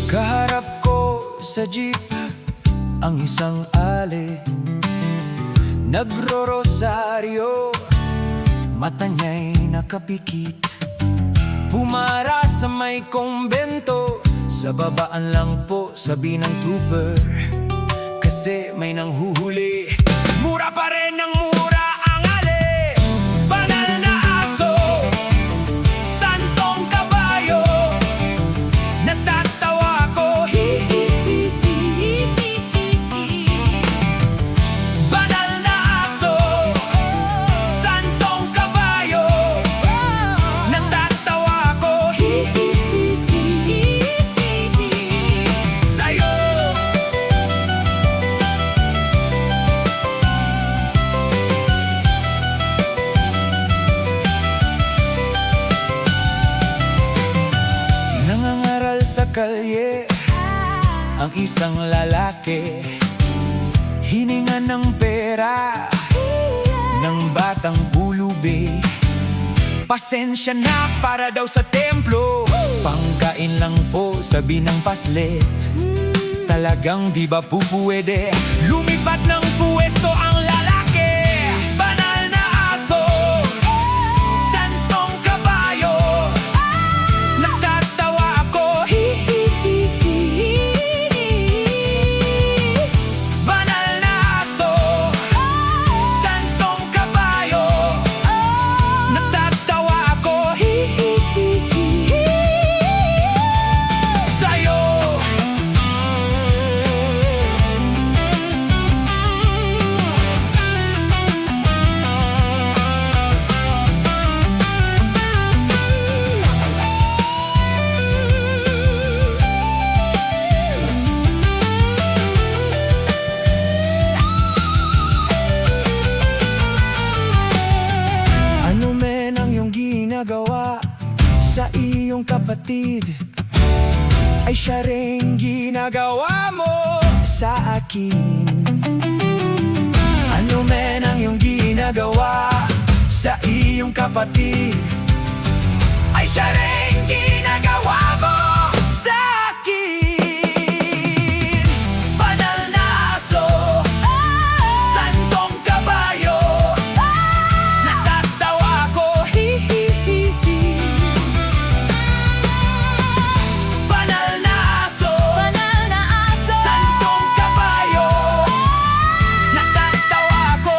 Kaharap ko sa jeep ang isang ali, nagro-rosaryo, mata niya'y nakapikit. Pumara sa may kumbento, sa babaan lang po sabi ng trooper, kasi may nanghuhuli. Mura pa rin ng mura ang ali, banal na aso, santong kabayo. Natatawa ko, banal na aso, santong kabayo. Natatawa ko, sa'yo. Nangangaral sa kalye ang isang lalaki, hininga ng pera ng batang pulubi. Pasensya na para daw sa templo, pangkain lang po sabi ng paslit. Talagang di ba pupuwede lumipat ng puwesto ang lalaki? Banal na aso, santong kabayo. Natatawa ako, banal na aso, santong kabayo. Natatawa ako, sa'yo. Ano men ang iyong ginagawa sa iyong kapatid, ay siya rin ginagawa mo sa akin. Ano men ang iyong ginagawa sa iyong kapatid, ay siya rin ginagawa mo sa akin. Banal na aso, santong kabayo. Natatawa ko, banal na aso, santong kabayo. Natatawa ko,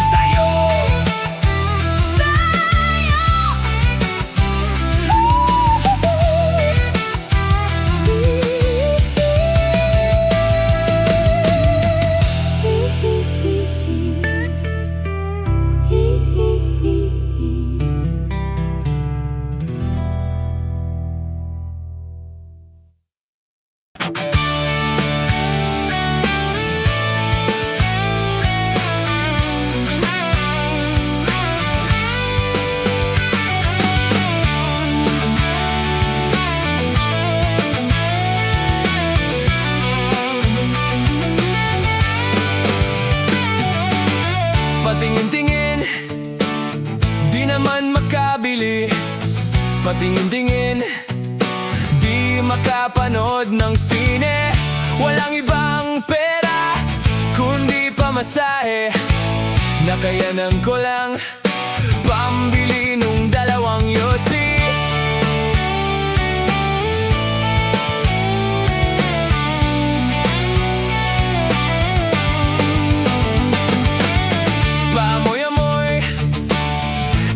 sa'yo. Patingin-tingin, di naman makabili. Patingin-tingin, di makapanood ng sine. Walang ibang pera, kundi pamasahe. Nakayanan ko lang pambili nung dalawang yosi. Paamoy-amoy,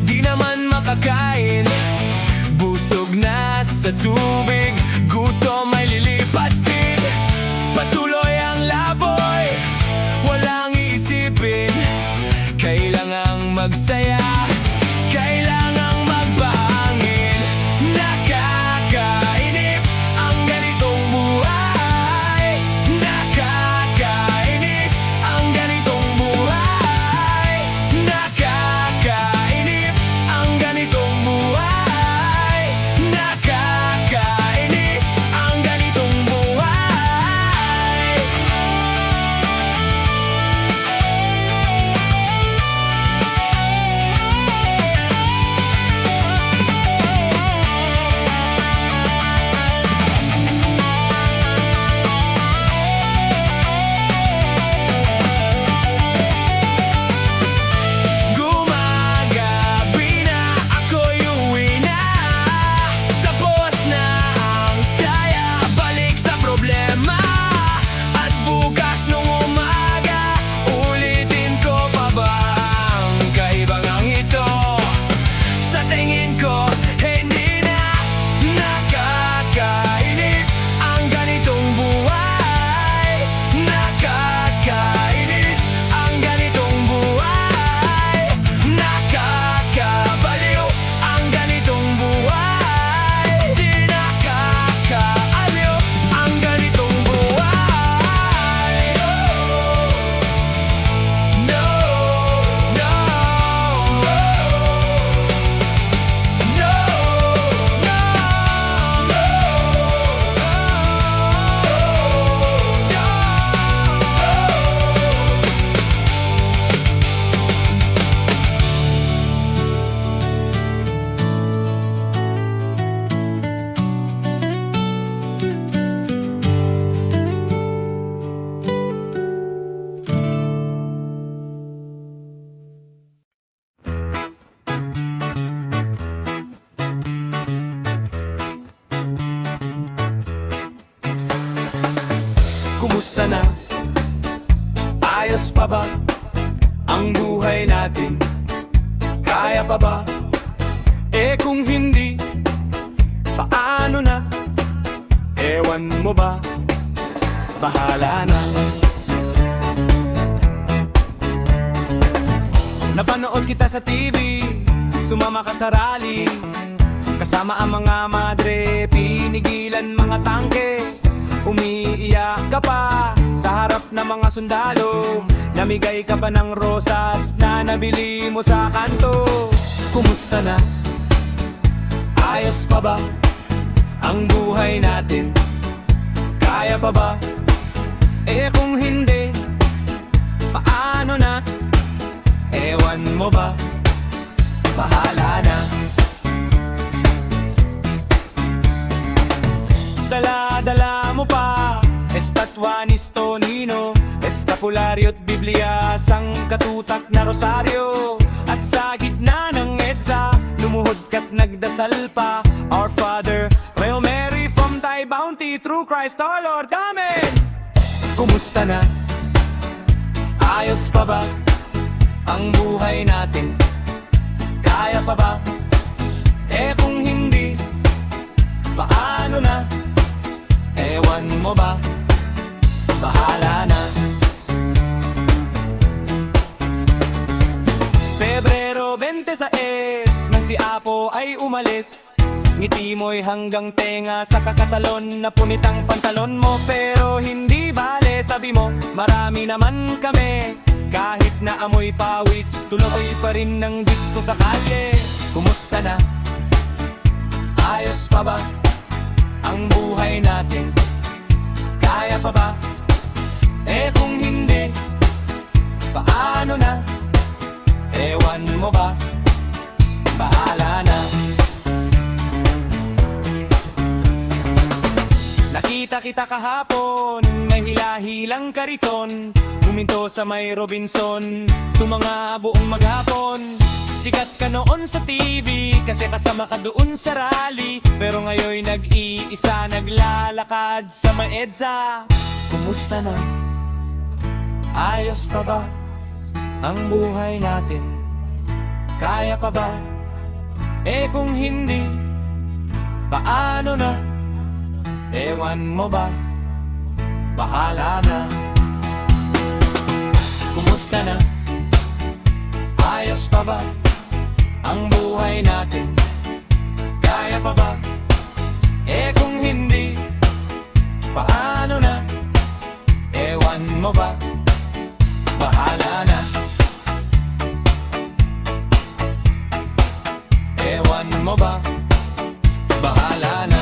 di naman makakain. Busog na sa tubig, gutom ay lilipas din. Patuloy ang laboy, walang iisipin. Kailangang magsaya, kailangang magbahangin. Nakakainip ang ganitong buhay. Nakakainis ang ganitong buhay. Kumusta na? Ayos pa ba ang buhay natin? Kaya pa ba? Eh kung hindi, paano na? Ewan mo ba? Bahala na. Napanood kita sa TV, sumama ka sa rally, kasama ang mga madre, pinigilan mga tangke. Umiiyak ka pa sa harap ng mga sundalo, namigay ka pa ng rosas na nabili mo sa kanto. Kumusta na? Ayos pa ba ang buhay natin? Kaya pa ba? Eh kung hindi, paano na? Ewan mo ba? Bahala na. Dala-dala mo pa Estatwanis Tonino, Eskapularyo't Biblia, Sangkatutak na rosaryo. At sa gitna ng EDSA, lumuhod ka't nagdasal pa, Our Father, Hail Mary from thy bounty, through Christ our Lord, Amen. Kumusta na? Ayos pa ba ang buhay natin? Kaya pa ba? Eh kung hindi, paano na? Ewan mo ba? Bahala na. Pebrero 26 nang si Apo ay umalis, ngiti mo'y hanggang tenga sa kakatalon na punit ang pantalon mo. Pero hindi bale, sabi mo, marami naman kami. Kahit na amoy pawis, tuloy pa rin ng disko sa kalye. Kumusta na? Ayos pa ba ang buhay natin? Kaya pa ba? Eh kung hindi, paano na? Ewan mo ba? Bahala na. Nakita kita kahapon, may hilahilang kariton, huminto sa may Robinson, tumanga buong maghapon. Sikat ka noon sa TV, kasi kasama ka doon sa rally. Pero ngayon nag-iisa, naglalakad sa maedsa. Kumusta na? Ayos pa ba ang buhay natin? Kaya pa ba? Eh kung hindi, paano na? Ewan mo ba? Bahala na. Kumusta na? Ayos pa ba ang buhay natin? Kaya pa ba? Eh kung hindi, paano na? Ewan mo ba? Bahala na. Ewan mo ba? Bahala na.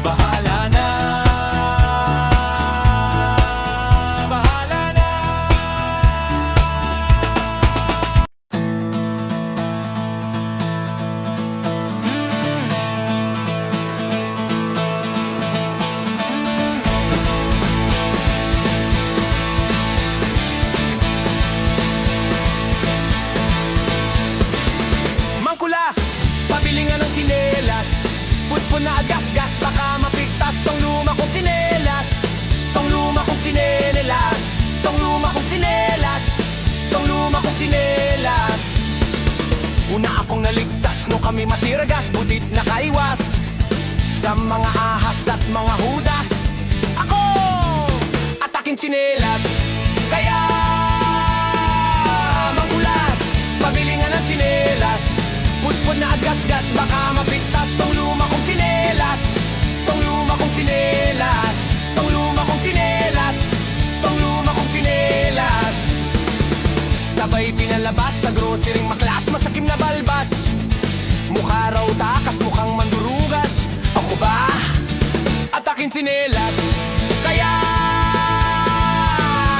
Bahala na. Bahala na. Mangkulas, pabili nga ng tsinelas, putpun na agas-gas, baka mapigtas tong luma kong tsinelas. Tong luma kong tsinelas, tong luma kong tsinelas, tong luma kong tsinelas. Una akong naligtas nung kami matiragas, butit nakaiwas sa mga ahas at mga hudas. Ako at aking tsinelas, kaya mangkulas, pabili nga ng tsinelas, putpun na agas-gas, baka mapigtas tong luma kong tsinelas. Tong luma kong tsinelas, tong luma kong tsinelas, tong luma kong tsinelas. Sabay pinalabas sa groceryng maklas, masakim na balbas, mukha raw takas, mukhang mandurugas. Ako ba? At aking tsinelas, kaya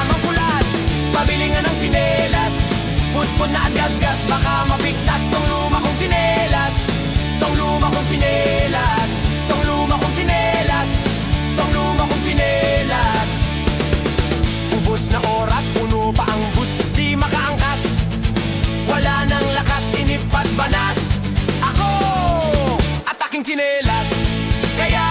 mangkulas, pabili nga ng tsinelas, putpun na agas-gas, baka mapigtas tong luma kong tsinelas. Tong luma kong tsinelas, tong luma kong tsinelas, tong luma kong tsinelas. Ubus na oras, puno pa ang bus, di makaangkas, wala nang lakas, inip at banas. Ako at aking tsinelas, kaya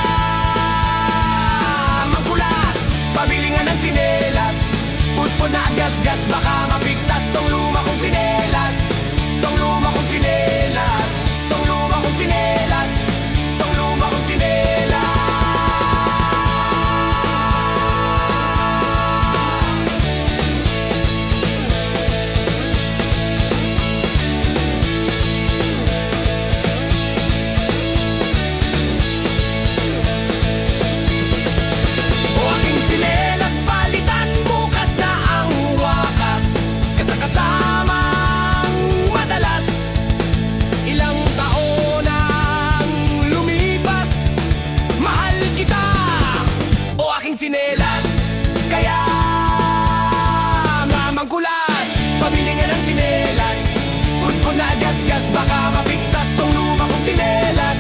gas, baka mapigtas tong luma kong tsinelas. Tong luma kong tsinelas. Tong luma kong tsinelas. Tong luma kong tsinelas. O aking tsinelas, palitan bukas na ang wakas. Kasakasamang madalas, ilang taon ang lumipas. Mahal kita, o aking tsinelas. Kaya nga mangkulas, pabili nga ng tsinelas. Pudpud na gas-gas, baka mapigtas tong luma kong tsinelas.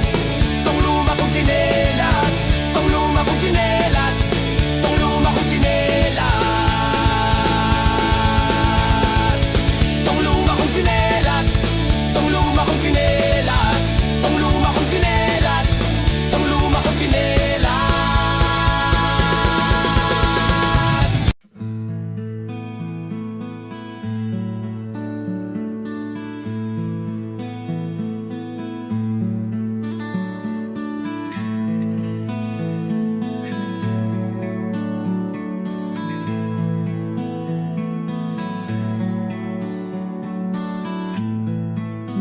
Tong luma kong tsinelas. Tong luma kong tsinelas. Tong luma kong tsinelas. Tong luma kong tsinelas. Tong luma kong tsinelas. Tong luma kong tsinelas. Tong luma kong tsinelas.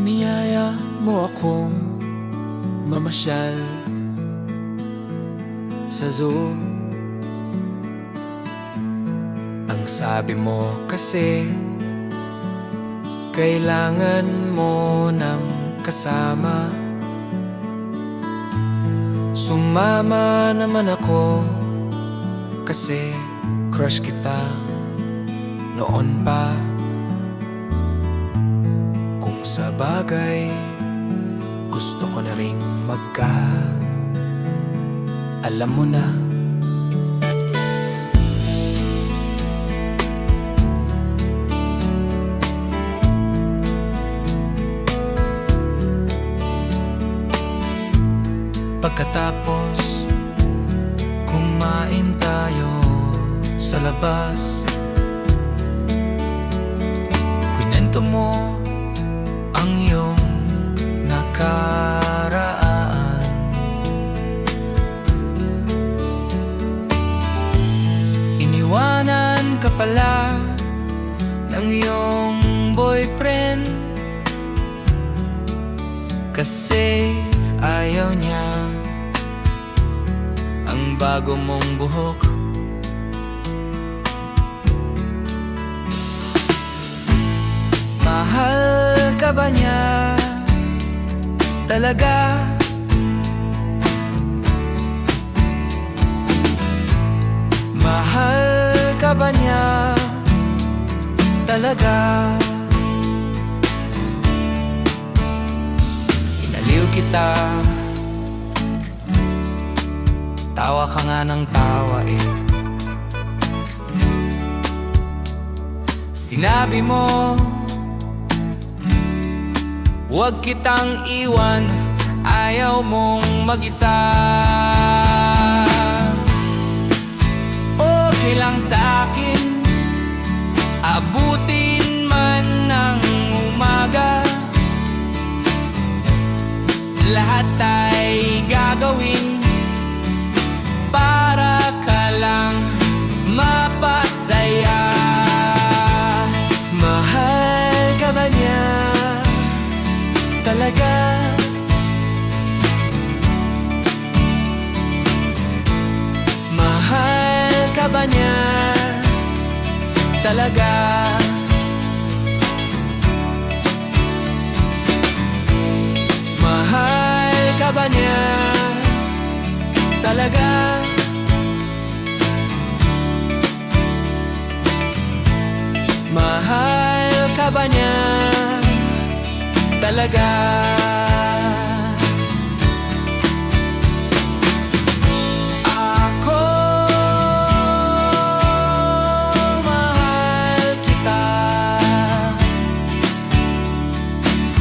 Niyaya mo akong mamasyal sa zoo. Ang sabi mo kasi, kailangan mo ng kasama. Sumama naman ako kasi crush kita noon pa. Sa bagay, gusto ko na ring alam mo na. Pagkatapos, kumain tayo sa labas. Kwento mo ang iyong nakaraan. Iniwanan ka pala ng iyong boyfriend kasi ayaw niya ang bago mong buhok. Mahal ka ba niya talaga? Mahal ka ba niya talaga? Inaliw kita, tawa ka nga ng tawa eh. Sinabi mo, huwag kitang iwan, ayaw mong mag-isa. Okay lang sa'kin, abutin man ng umaga. Lahat ay gagawin para ka lang mapasaya. Mahal ka ba niya talaga? Mahal ka ba niya talaga? Mahal ka ba niya talaga? Mahal ka ba niya talaga? Ako, mahal kita.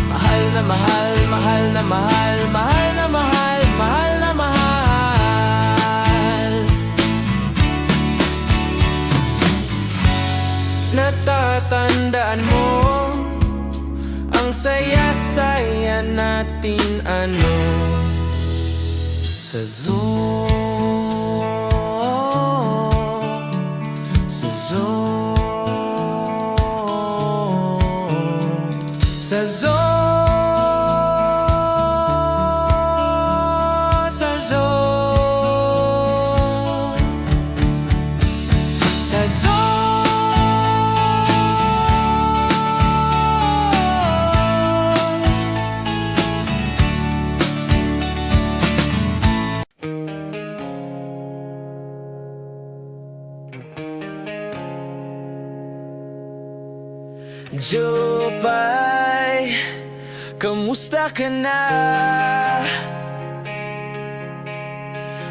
Mahal na mahal, mahal na mahal, mahal na mahal, mahal na mahal. Natatandaan mo ang saya-saya natin sa zoo. Sa zoo. Sa zoo. Sa zoo. Sa zoo. Jopay, kamusta ka na?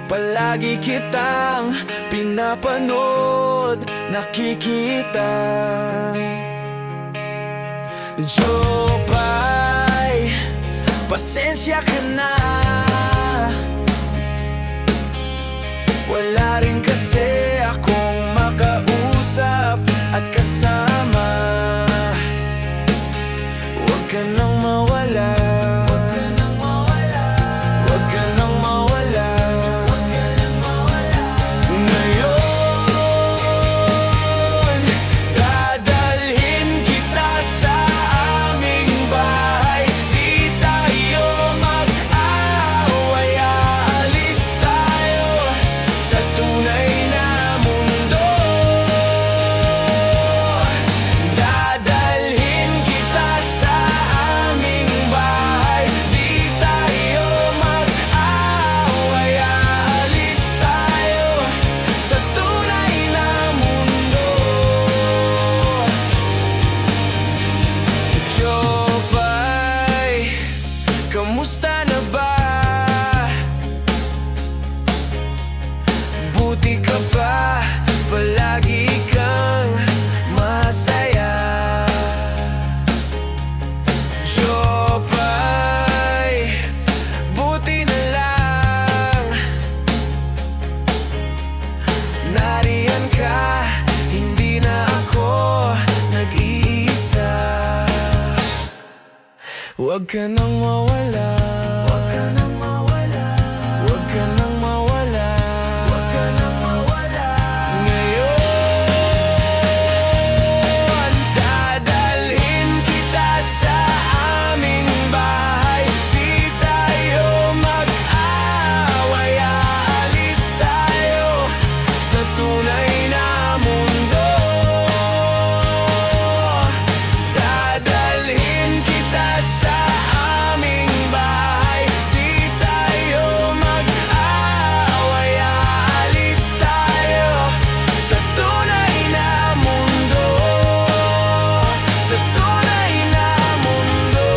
Palagi kitang pinapanood, nakikita. Jopay, pasensya ka na. Wala rin kasi akong makausap at kasama. Huwag ka nang mawala. Huwag ka nang mawala. Huwag ka nang mawala. Huwag ka nang mawala. Ngayon, dadalhin kita sa aming bahay. Di tayo mag-aaway. Aalis tayo sa tunay na mundo. Dadalhin kita sa aming bahay. Di tayo mag-aaway. Aalis tayo sa tunay na mundo. Jopay, kamusta na ba? Buti ka ba? Palagi kang masaya. Jopay, buti na lang nariyan ka, hindi na ako nag-iisa. Huwag ka nang mawala. Huwag ka nang mawala. Huwag ka nang mawala. Huwag ka nang mawala. Ngayon, dadalhin kita sa aming bahay. Di tayo mag-aaway. Aalis tayo sa tunay na mundo. Dadalhin kita sa aming bahay. Di tayo mag-aaway. Aalis tayo sa tunay na mundo. Sa tunay na mundo.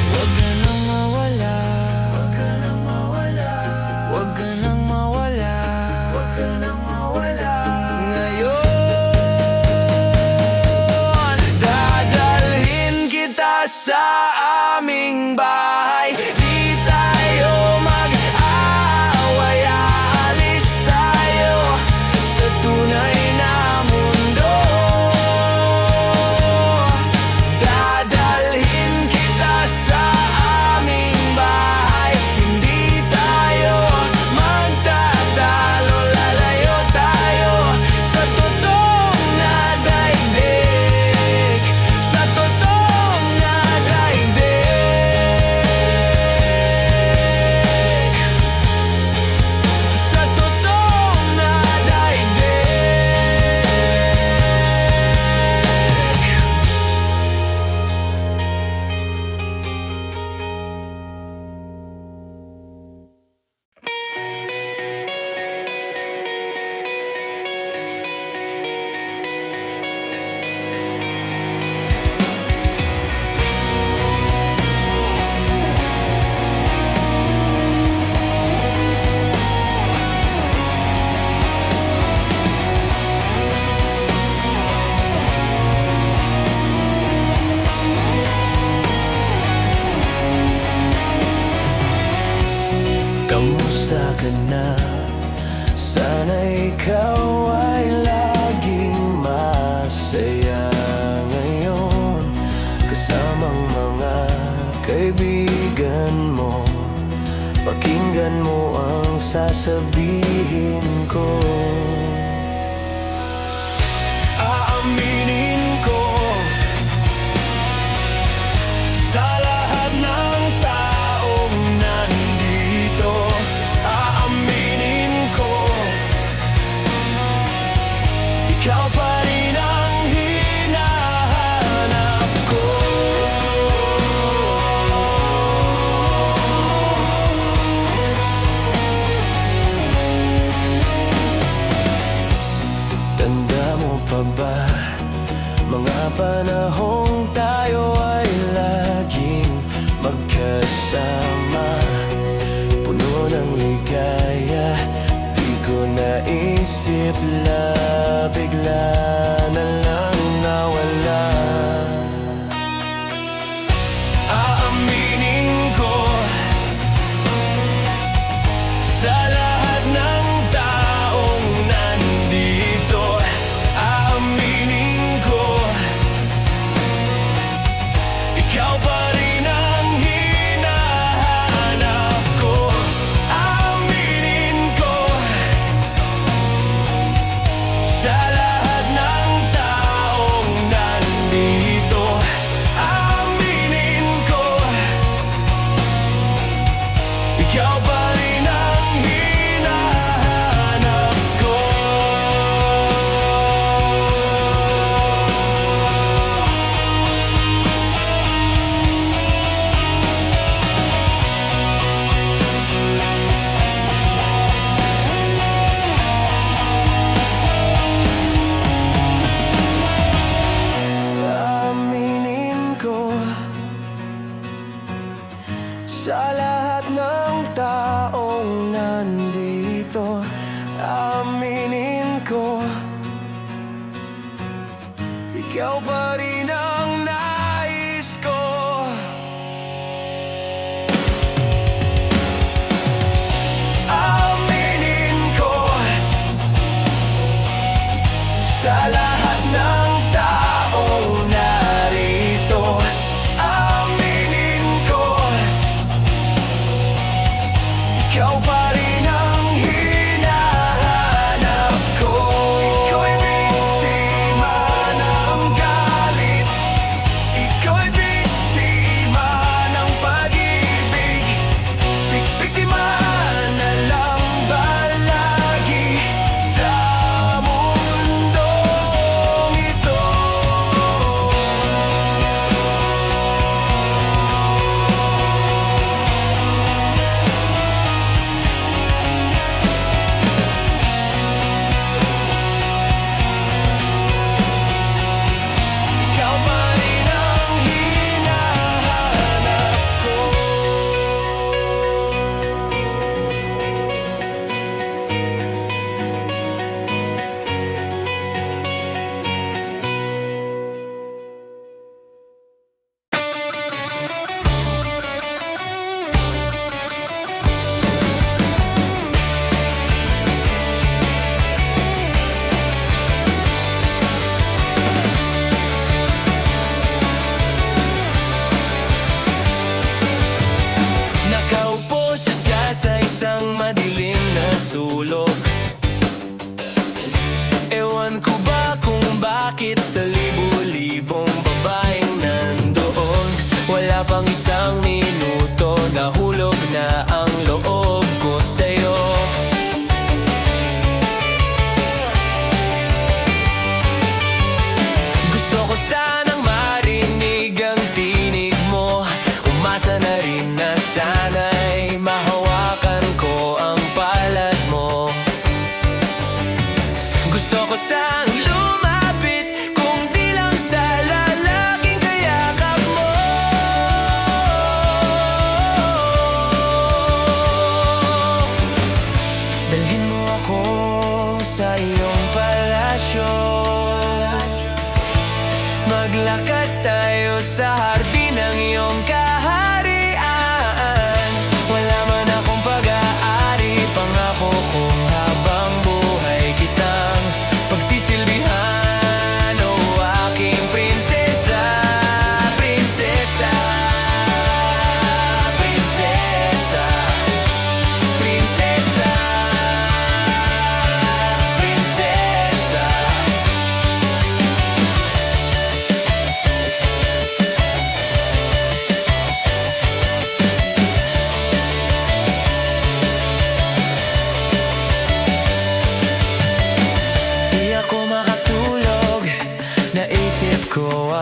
Huwag ka nang mawala. Huwag ka nang mawala. Huwag ka nang mawala. Huwag ka nang mawala. Ngayon, dadalhin kita sa aming bahay. Di tayo mag-aaway. Aalis tayo sa tunay na mundo. Dadalhin kita sa aming bahay. Hindi tayo magtatalo. Lalayo tayo sa totoong na daigdig. Sa totoong na daigdig. pakinggan mo ang sasabihin ko. Aaminin ko sa lahat ng taong nandito. Aaminin ko, ikaw pa rin ang hinahanap ko. Tanda mo pa ba mga panahong tayo ay laging magkasama, puno ng ligaya? Di ko naisip na bigla na lang nawala. Aaminin ko sa lahat ng taong nandito. Aaminin ko, ikaw pa rin ang hinahanap ko. Aaminin ko sa lahat ng taong nandito. Aaminin ko, ikaw pa rin ang hinahanap ko. Aaminin ko sa lahat ng taong nandito. Aaminin ko, ikaw pa rin ang nais ko. Aaminin ko sa lahat ng taong narito. Aaminin ko, ikaw pa rin ang hinahanap ko. Ika'y biktima ng galit, ika'y biktima ng pag-ibig. Biktima na lang ba lagi sa mundong ito? Ikaw pa rin ang hinahanap ko. Nakaupo siya sa isang madilim na sulok. Ewan ko ba kung bakit sa libu-libong babaeng nandoon. Wala pang isang minuto, nahulog na ang loob ko sa'yo. Gusto ko sanang marinig ang tinig mo. Umasa na rin na sana'y mahawakan ko ang palad mo. Gusto ko sang lumapit, kung di lang sa lalaking kayakap mo. Dalhin mo ako sa iyong palasyo. Maglakad tayo sa hardin ng iyong kaharian. Wala man akong pag-aari, pangako kong habang buhay kitang pagsisilbihan. Oh, aking prinsesa, prinsesa, prinsesa.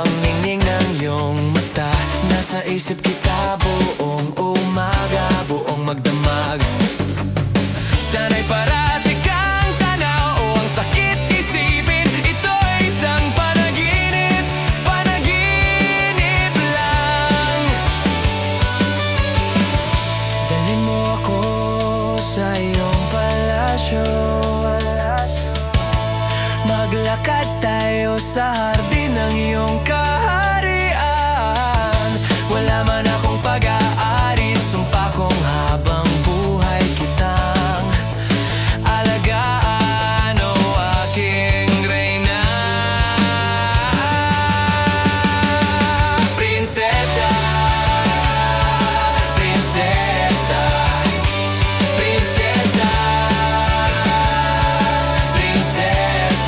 ang ningning ng iyong mata. Nasa isip kita buong umaga, buong magdamag. Sana'y parati kang tanaw o ang sakit isipin. Ito'y isang panaginip, panaginip lang. Dalhin mo ako sa iyong palasyo, maglakad tayo sa hardin ng iyong kaharian. Wala man akong pag-aari, sumpa kong habang buhay kitang alagaan, o aking reyna. Prinsesa, prinsesa, prinsesa, prinsesa.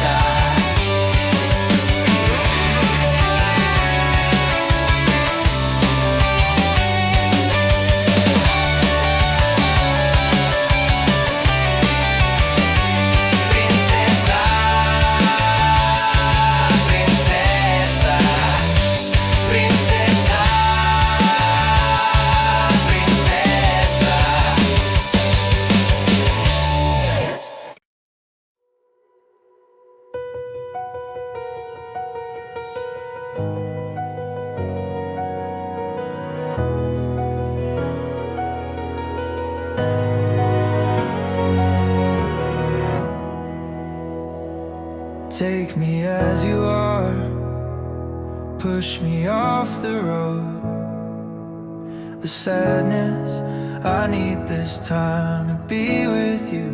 Take me as you are, push me off the road. The sadness, I need this time to be with you.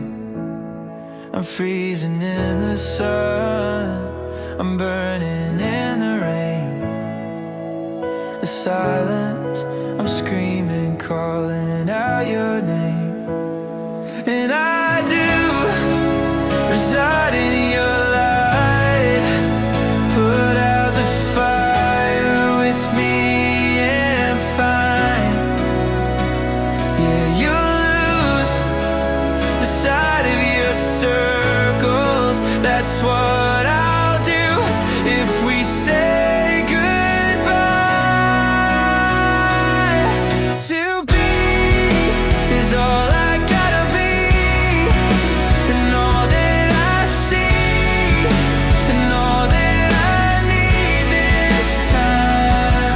I'm freezing in the sun, I'm burning in the rain. The silence, I'm screaming, calling out your name. And I do reside in your light. Put out the fire with me and find, yeah, you'll lose the side of your circles. That's what I'll do if we say goodbye. To be is all I gotta be, and all that I see, and all that I need this time.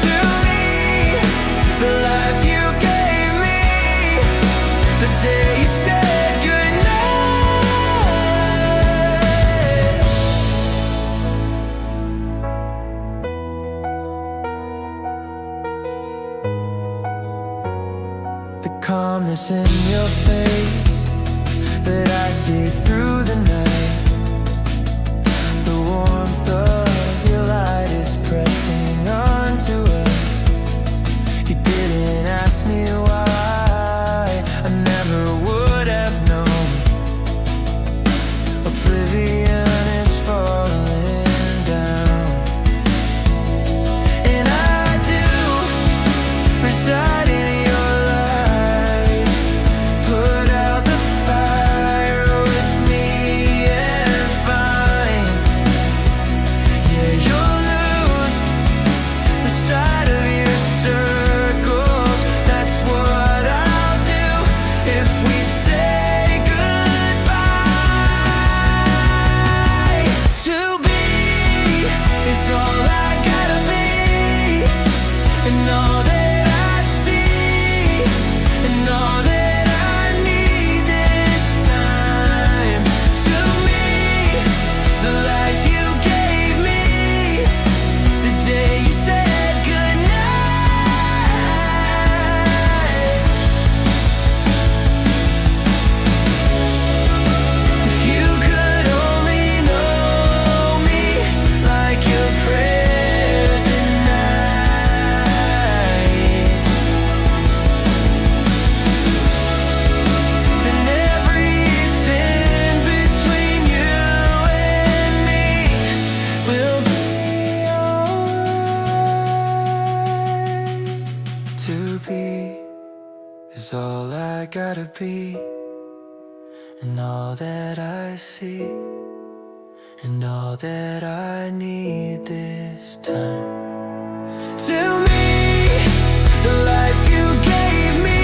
To me, the life you gave me, the day you said goodnight. The calmness in your face that I see through the night. The warmth of your light is pressing onto us. You didn't ask me why, I never would have known. Oblivion is falling down, and I do reside in your light. Put out the fire with me and find, yeah, you'll lose the side of your circles. That's what I'll do if we say goodbye. To be is all I gotta be, and all that I see, and all that I need this time. To me, the life you gave me, the day you said goodnight. If you could only know me like your prayers at night, then everything between you and me will be alright. To be is all I gotta be, and all that I see, and all that I need this time. Tell me the life you gave me,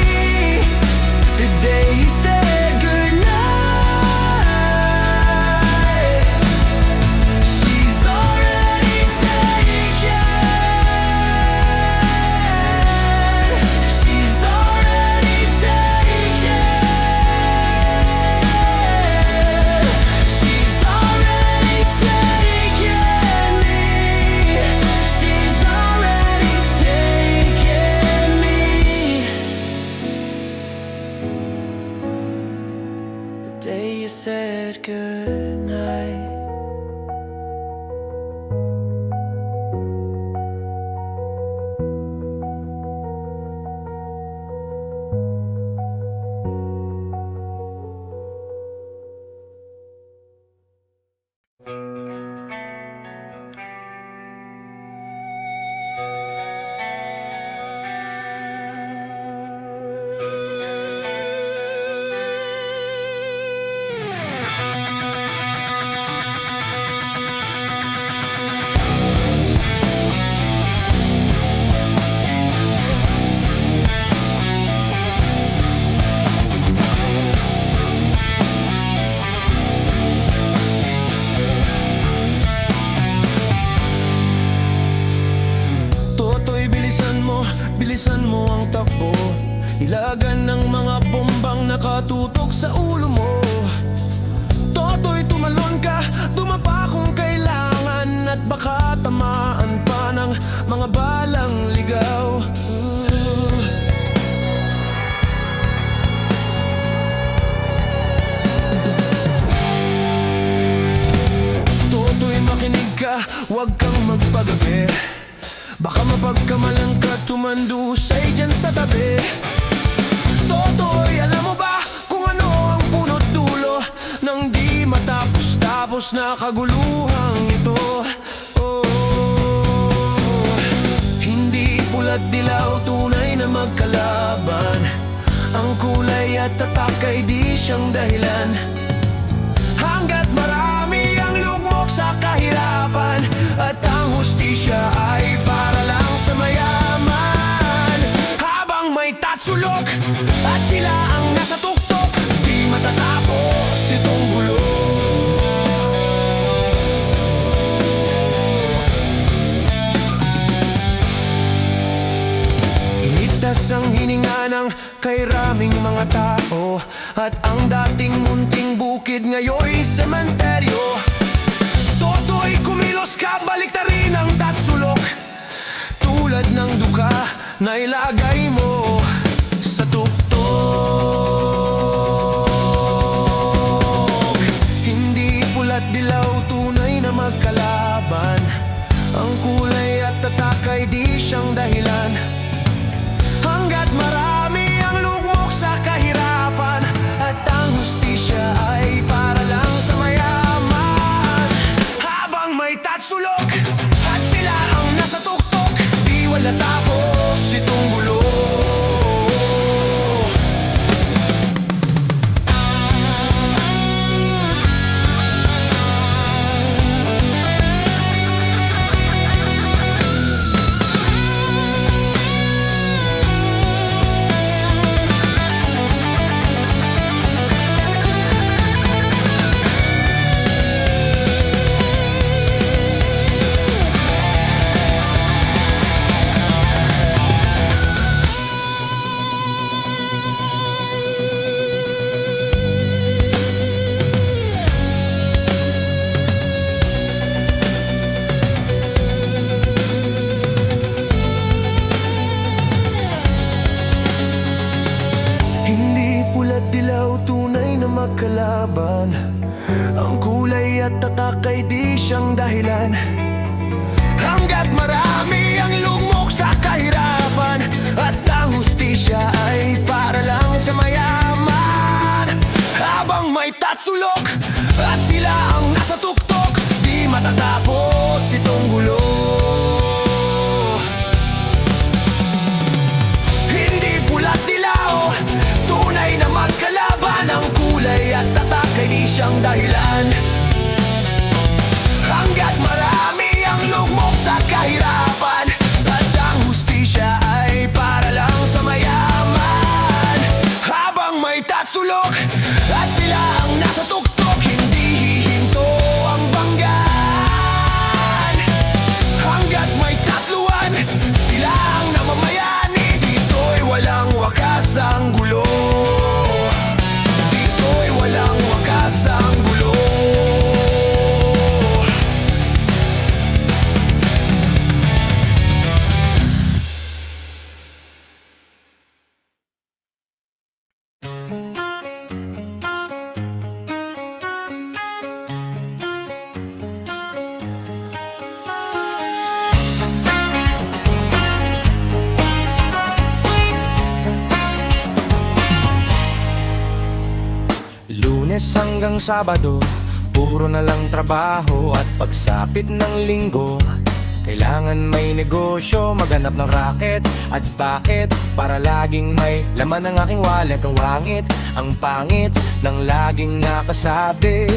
the day you said goodnight. She's already taken. She's already taken. She's already taken me. She's already taken me. The day you said goodnight. Toto'y bilisan mo ang takbo. Ilagan ng mga bombang nakatutok sa ulo mo. Toto'y tumalon ka, dumapa kung kailangan, at baka tamaan pa ng mga balang ligaw. Toto'y makinig ka, huwag kang magpagabi. Baka mapagkamalan ka, tumandusay dyan sa tabi. Toto'y alam mo ba kung ano ang punot dulo ng di matapos-tapos na kaguluhang ito? Oh, hindi pula't dilaw, tunay na magkalaban. Ang kulay at tatak ay di siyang dahilan. Hanggat marami ang lugmok sa kahirapan, at ang hustisya ay para lang sa mayaman. Habang may tatsulok at sila ang nasa tuktok, di matatapos itong gulo. Initas ang hininga ng kairaming mga tao, at ang dating munting bukid ngayon'y sementeryo. Toto'y kumilos ka, baliktarin ang tatsulok, tulad ng duka na ilagay mo sa tuktok. Hindi pula't dilaw, tunay na magkalaban. Ang kulay at tatak ay di siyang dahilan. Hanggat marami ang lugmok sa kahirapan, at ang hustisya ay para lang sa mayaman. Habang may tatsulok at sila ang nasa tuktok, di wala tapos itong gulo. Magkalaban, ang kulay at tatak ay di siyang dahilan. Hanggat marami ang lugmok sa kahirapan, at ang hustisya ay para lang sa mayaman. Habang may tatsulok at sila ang nasa tuktok, di matatapos itong gulo. Hindi pula't dilaw, tunay na magkalaban. Ang kulay at tatak ay di siyang dahilan. Lunes hanggang Sabado, puro na lang trabaho. At pagsapit ng Linggo, kailangan may negosyo, maghanap ng racket. At bakit? Para laging may laman ng aking wallet. Ang wangit, ang pangit ng laging nakasabi.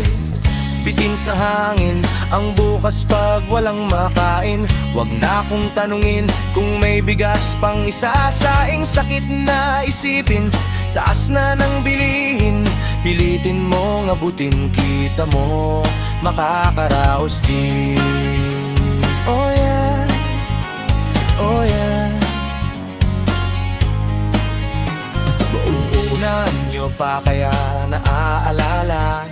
Bitin sa hangin ang bukas pag walang makain. Wag na akong tanungin kung may bigas pang isasaing. Sakit na isipin, taas na ng bilihin. Pilitin mong abutin, kita mo makakaraos din. Oh yeah, oh yeah. Uunan nyo pa kaya naaalala?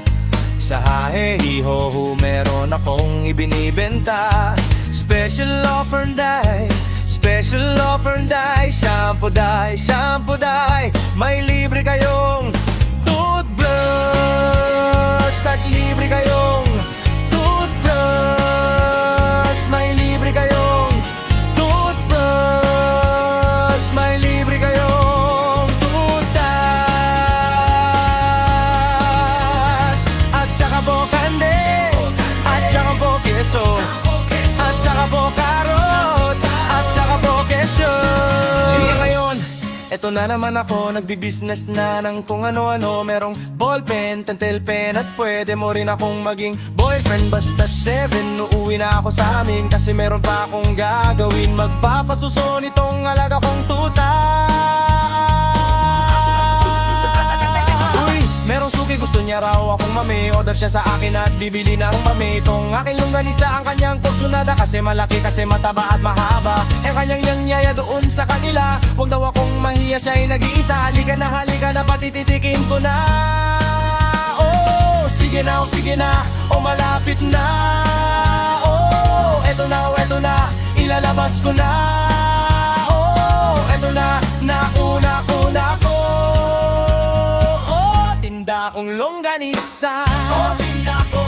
Sa hahe-hiho, meron akong ibinibenta. Special offer die, special offer die. Shampoo die, shampoo die. May libre kayong toothbrush. At libre kayong toothbrush. May libre kayong toothbrush. May libre kayong toothbrush. At saka po kande, at saka po keso, at saka po karot, at saka po ketchup. Kaya ngayon, eto na naman ako, nagbi-business na ng kung ano-ano. Merong ballpen, pentel pen, at pwede mo rin akong maging boyfriend. Basta't 7, uuwi na ako sa amin, kasi meron pa akong gagawin. Magpapasuso nitong alaga kong tuta. Uy, merong suki, gusto niya raw akong mami. Order siya sa akin at bibili ng mami. Itong aking longganisa ang kanyang kursunada, kasi malaki, kasi mataba at mahaba. Ang kanyang nyaya doon sa kanila. Huwag daw akong mahiya, siya'y nag-iisa. Halika na, patititikin ko na. Oh, sige na, oh, sige na, oh, malapit na. Oh, eto na, ilalabas ko na. Oh, eto na, nauna ko na ko. Oh, tinda kong longganisa. Oh, tinda ko,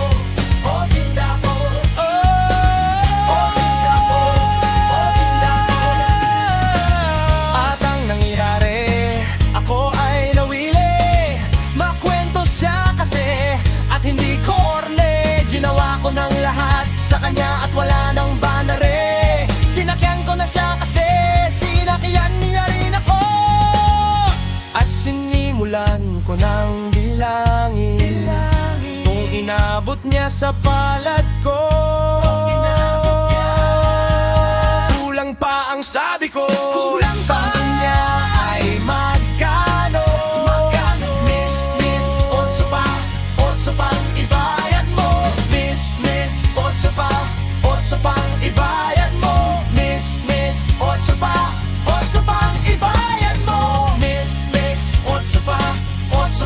oh, tinda ko. Oh, tinda ko, oh, tinda ko. At ang nangyari, ako ay nawili. Makwento siya kasi at hindi korne. Ginawa ko ng lahat sa kanya at wala nang banare. Sinakyan ko na siya kasi sinakyan niya rin ako. At sinimulan ko ng bilangin kung inabot niya sa palad ko. Kulang pa ang sabi ko. Kulang pa niya ay magkano? Miss, otso pang ibayad mo. Miss, otso pang ibayad mo. Miss, otso pang ibayad mo. Miss, otso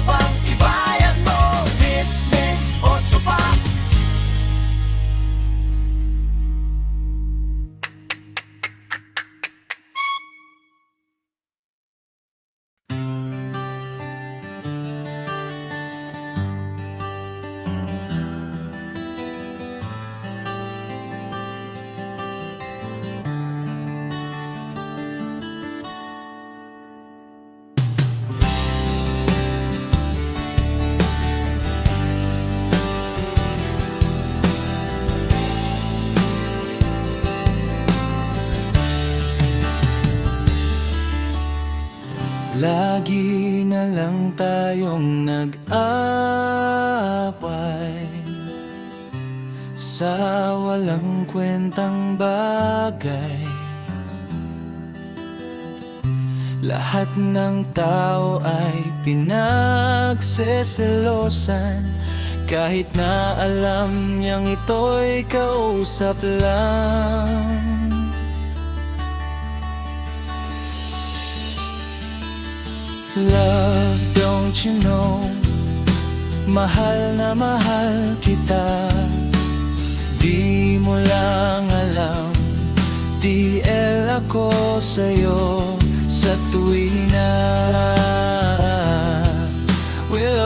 pang ibayad mo. Miss, otso pa. Lagi na lang tayong nag-away sa walang kwentang bagay. Lahat ng tao ay pinagseselosan, kahit na alam niyang ito'y kausap lang. Love, don't you know, mahal na mahal kita. Di mo lang alam, DL ako sa'yo sa tuwing na we'll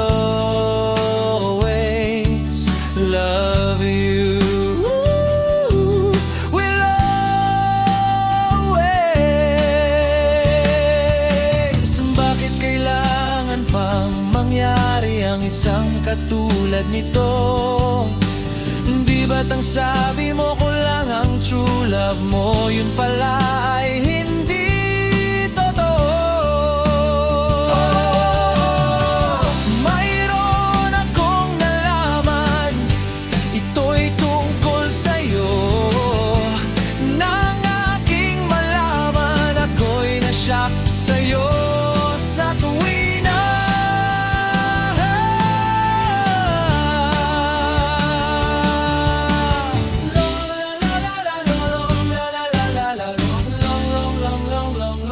always love you. We'll always. Bakit kailangan pang mangyari ang ang isang katulad nito? Di ba't ang sabi mo ko lang ang true love mo, yun pala ay hindi totoo? Mayroon akong nalaman, ito'y tungkol sa'yo. Nang aking malaman, ako'y nashock sa'yo. Sa tuwi na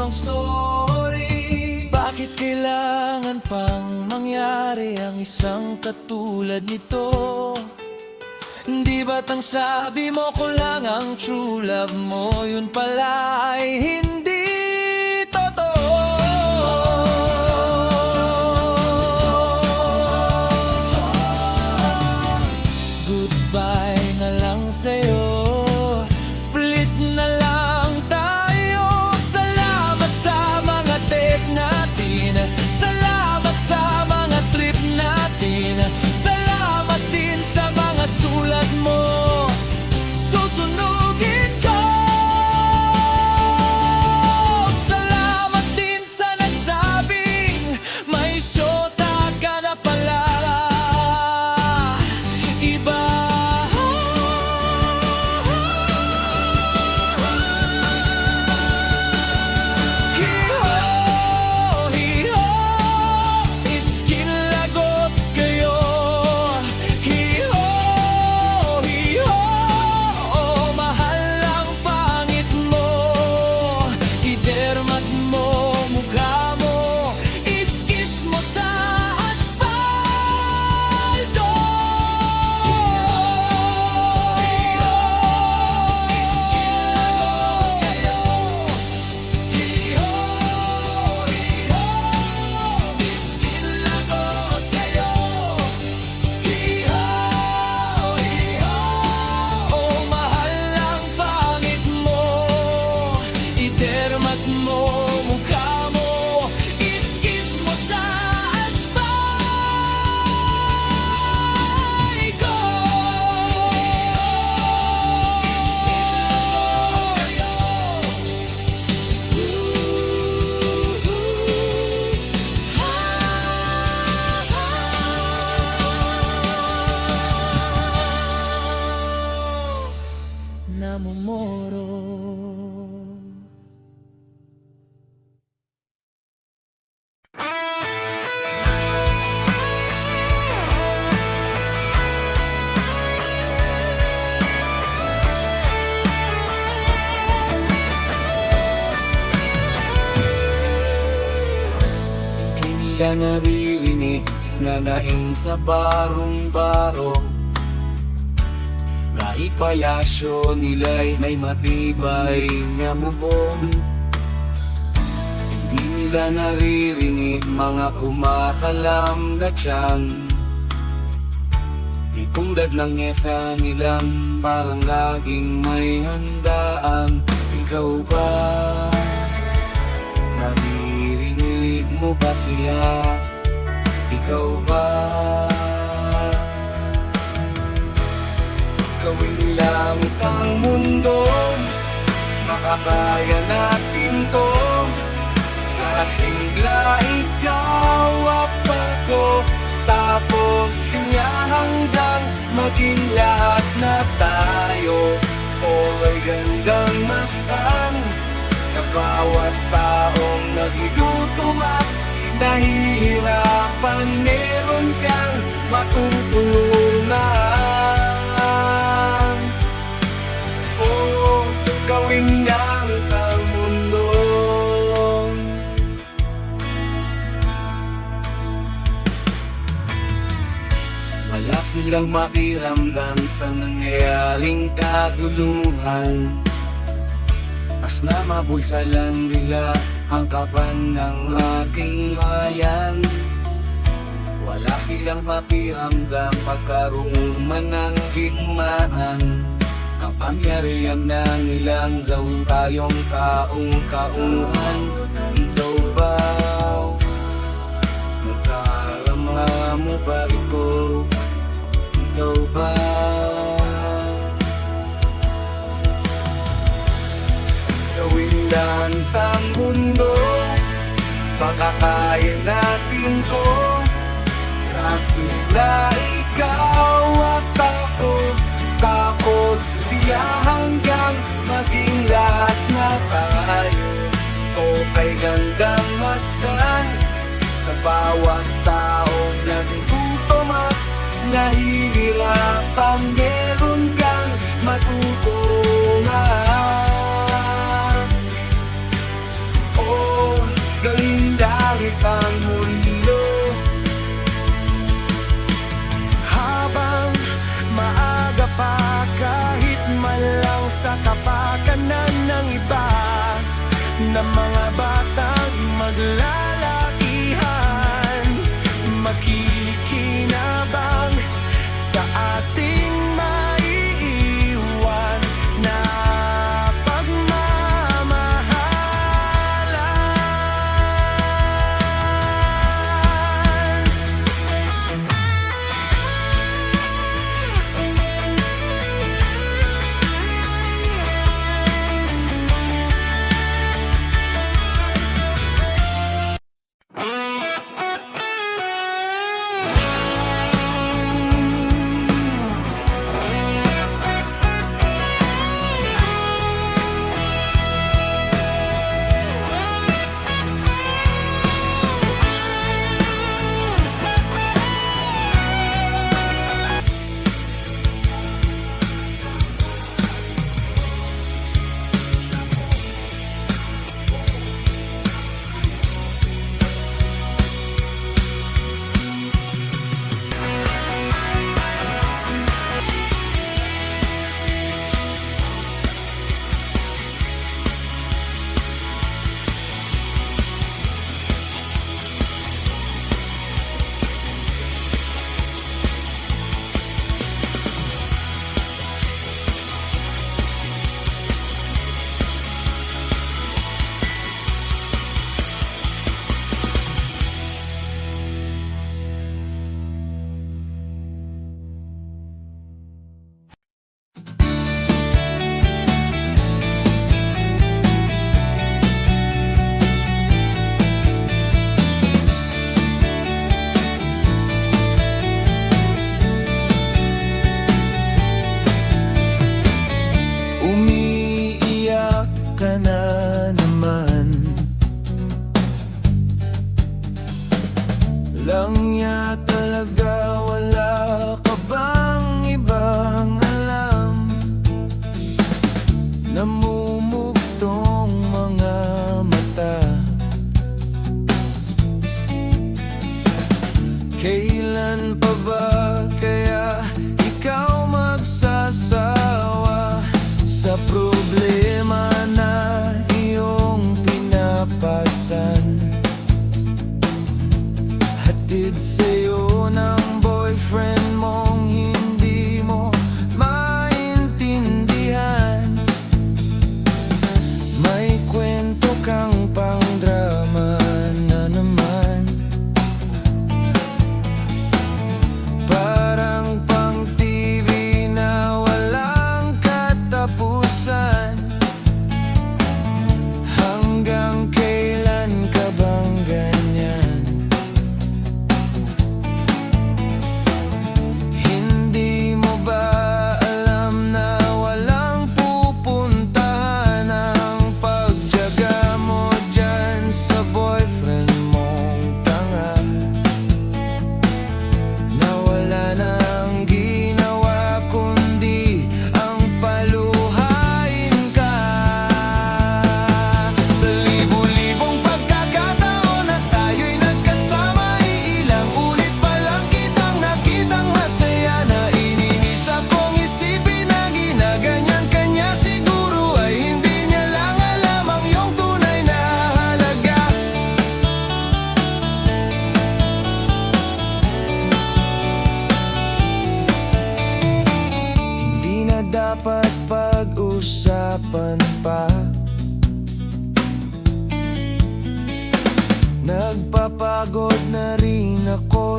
long story, bakit kailangan pang mangyari ang isang katulad nito? Di ba't ang sabi mo ko lang ang true love mo, yun pala ay hindi totoo? Goodbye na lang sa'yo, split na lang tayo. Salamat sa mga take natin, salamat sa mga trip natin, salamat din sa mga sulat mo, susunugin ko. Salamat din sa nagsabing may syota ka na pala. Iba hiho, iskinlagot kayo. Hiho, oh, mahal ang pangit mo. Idermat mo mukha mo, iskis mo sa asfalto. Iskinlagot kayo. Hiho, iskinlagot kayo. Hiho, oh, mahal ang pangit mo. Idermat mo mukha mo, iskis mo sa asfalto. Namumoro. Hindi ka naririnig na nahing sa barong-barong. Kahit palasyo nila'y may matibay na bubong. Hindi nila naririnig mga kumakalam na tiyan. Itulad ng ngesa nilang parang laging may handaan. Ikaw ba? Naririnig mo ba sila? Ikaw ba? Gawin lang ang mundo, makakaya natin to. Sa sigla ikaw at ako, tapos niya hanggang maging lahat na tayo. O'y gandang mastan sa bawat taong nagigutom at nahihirapan. Meron kang matutunan. Oh, gawin lang ang mundo. Wala silang makiramdam sa nangyayaring kaguluhan. Mas na mabulsalan nila ang kapan ng ating bayan. Wala silang pakiramdam pagkaroon man ng digmaan. Kapangyarihan ng ilang gawin tayong kaung-kaungan. Ikaw ba? Nagkaramdam mo ba ito? Ikaw ba? Gawin lahat ang mundo, baka kaya natin to. Sa sila ikaw at ako, tapos siya hanggang maging lahat na tayo. O kay gandang masdan sa bawat taong nagugutom at nahihirapan, meron kang matutungan. Oh, gawin langit ang mundo. Habang maaga pa, kahit man lang sa kapakanan ng iba, na mga batang maglalakihan, makikinabang sa ating maiiwan na pagmamahalan. Umiiyak ka na naman, lang ya talaga, wala ka bang ibang alam? Namumugtong mga mata, kailan pa ba kaya ikaw magsasawa sa problema na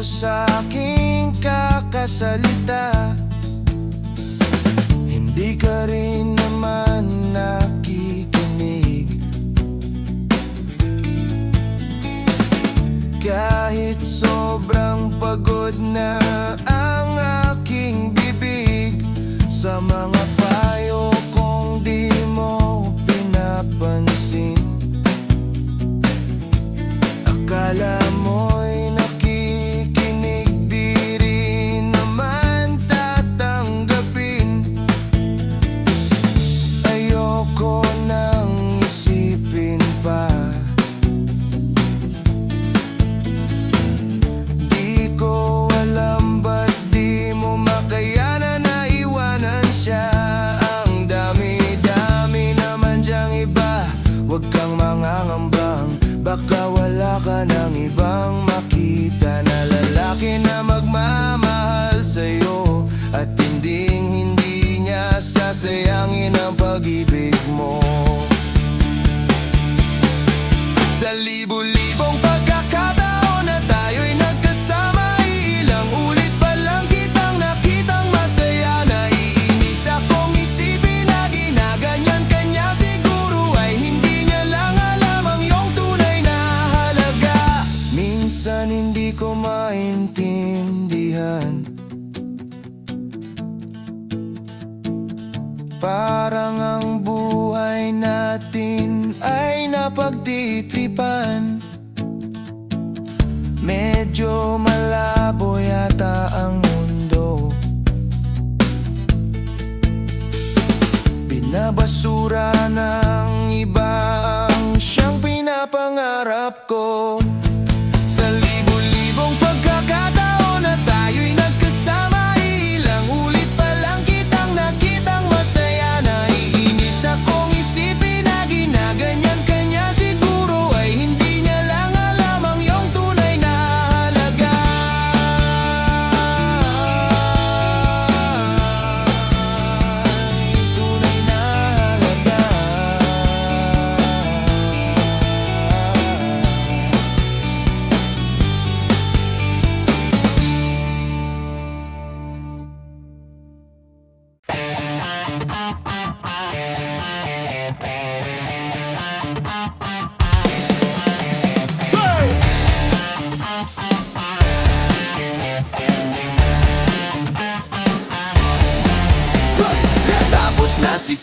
sa aking kakasalita, hindi ka rin naman nakikinig. Kahit sobrang pagod na ang aking bibig, sa mga payo kong di mo pinapansin. Akala mo'y nakikinig, di rin naman tatanggapin. Ayoko nang isipin pa, di ko alam ba't di mo makayanan na iwanan siya. Ang dami-dami naman diyang iba, huwag kang mangangambang, baka wala ka ng ibang makita na lalaki na magmamahal sa'yo, at hindi niya sasayangin ang pag-ibig mo. Sa libu-libong pagkakataon na tayo'y nagkasama, ilang ulit pa lang kitang nakitang masaya. Naiinis akong isipin na ginaganyan ka niya, siguro ay hindi niya lang alam ang iyong tunay na halaga. Minsan hindi ko maintindihan, parang ang buhay natin ay napagtitripan. Medyo malabo yata ang mundo, binabasura ng iba ang siyang pinapangarap ko. Sa libu-libong pagkakataon na tayo'y nagkasama, ilang ulit pa lang kitang nakitang masaya. Naiinis akong isipin na ginaganyan ka niya, siguro ay hindi niya lang alam ang iyong tunay na halaga. Tunay na halaga. Tapos na si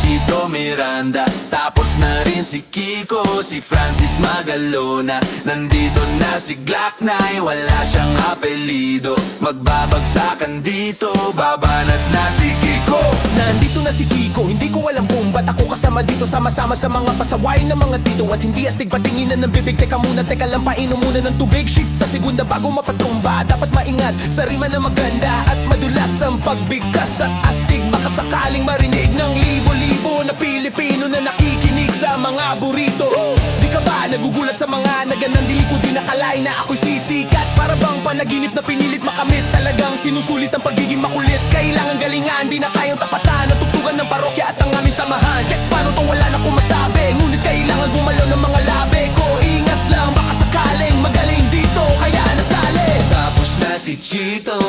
Chito Miranda, tapos na rin si Kiko, si Francis Magalona. Nandito na si Glock 9, wala siyang apelido. Magbabagsakan dito, babanat na si Kiko. Nandito na si Kiko, hindi ko alam kung ba't ako kasama dito. Sama-sama sa mga pasaway ng mga tito, at hindi astig patinginan ng bibig. Teka muna, teka lang, painom muna ng tubig. Shift sa segunda bago mapatumba, dapat maingat sa rima na maganda at madulas ang pagbigkas at astig. Baka sakaling marinig ng libo-libo na Pilipino na nakikinig sa mga burrito. Di ka ba nagugulat sa mga naganang dili ko di nakalay na ako'y sisikat? Para bang panaginip na pinilit makamit, talagang sinusulit ang pagiging makulit. Kailangan galingan, di na kayang tapatan, natugtugan ng parokya at ang aming samahan. Check, paano tong wala na kung masabi, ngunit kailangan gumalaw ng mga labi ko. Ingat lang, baka sakaling magaling dito, kaya nasali. Tapos na si Chito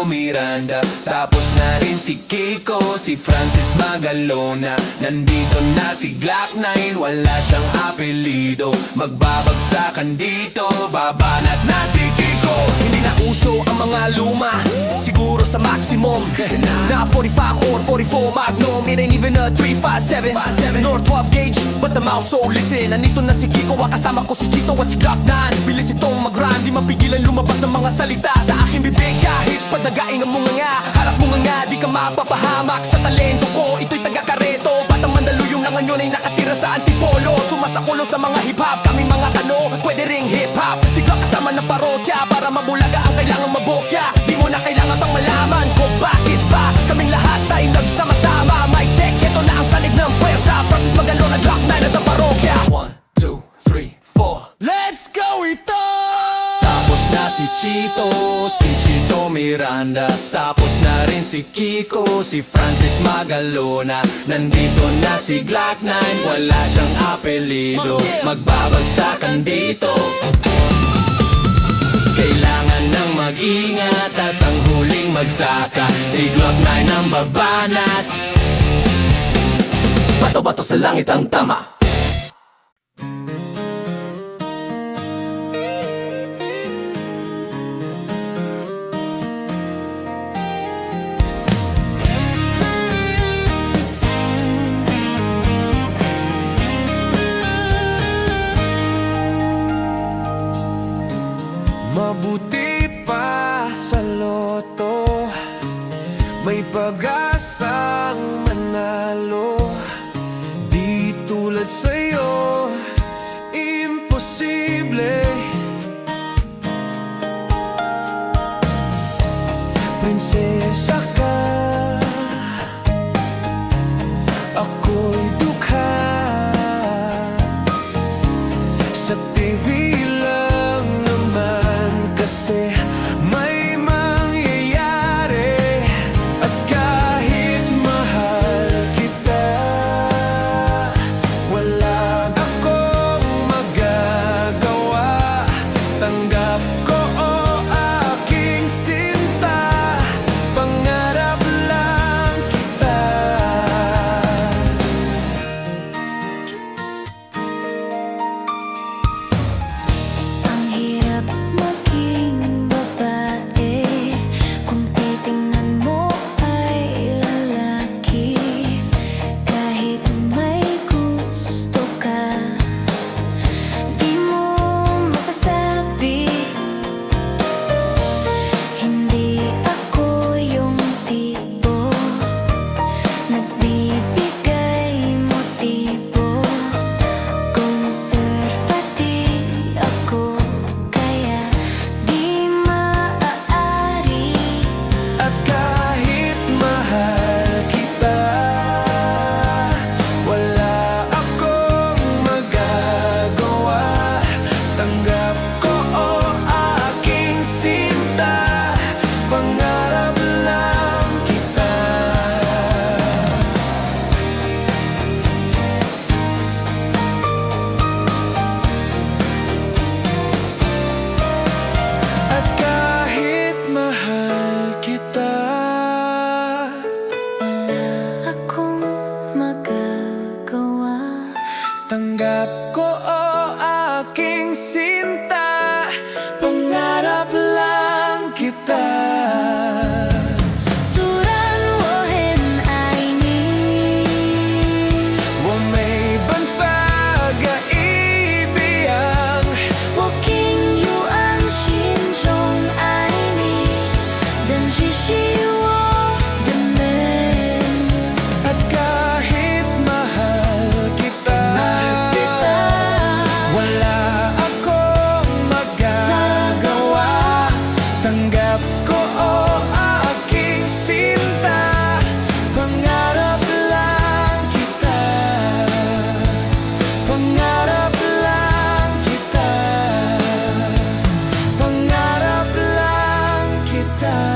Miranda, tapos na rin si Kiko, si Francis Magalona. Nandito na si Glock 9, wala siyang apelido. Magbabagsakan dito, babanat na si Kiko. Hindi na uso ang mga luma, siguro sa maximum na 45 or 44 Magnum. It ain't even a 357 nor 12 gauge, but the mouse, so listen. Nandito na si Kiko, kasama ko si Chito at si Glock 9. Bilis itong mag-rhyme, di mapigilan lumabas ng mga salita sa aking bibig. Kahit padagain ang mga nga, harap mo nga, di ka mapapahamak sa talento ko. Ito'y taga-Kareto, batang Mandaluyong na ngayon ay nakatira sa Antipolo. Sumasakulo sa mga hip-hop, kami mga kano, pwede ring hip-hop. Si Glock kasama ng parokya, para mabulaga ang kailangang mabokya. Di mo na kailangan pang malaman kung bakit ba kaming lahat ay nagsama-sama. Mic check, ito na ang salig ng pwersa. Francis Magalona, Glock 9 at ang parokya. 1, 2, 3, 4. Let's go ito! Tapos na si Chito Miranda, tapos na rin si Kiko, si Francis Magalona. Nandito na si Glock 9, wala siyang apelido. Magbabagsakan dito. Kailangan ng mag-ingat at ang huling magsaka Si Glock 9 ang babanat Bato-bato sa langit ang tama. Mabuti pa sa loto, may pag-asang manalo. Di tulad sa'yo, imposible. Prinsesa ka, ako'y dukha. Sa TV lang naman kasi may mangyayari. At kahit mahal kita, wala akong magagawa. Tanggap ko o aking sinta, pangarap lang kita. Ang hirap maging babae kung titingnan mo ay lalaki. Kahit may gusto ka, di mo masasabi. Hindi ako yung tipo nagbibigay motibo. Conservative ako, kaya di maaari. At kahit mahal kita, wala akong magagawa. Tanggap ko o aking sinta, pangarap lang kita. At kahit mahal kita, Wala akong magagawa. tanggap ko o aking sinta, pangarap lang kita. 虽然我很爱你，我没办法改变。我竟有暗心中爱你，但只是我的门。 At kahit mahal kita, wala akong magagawa. Tanggap ko o aking sinta, pangarap lang kita. Pangarap lang kita. Pangarap lang kita.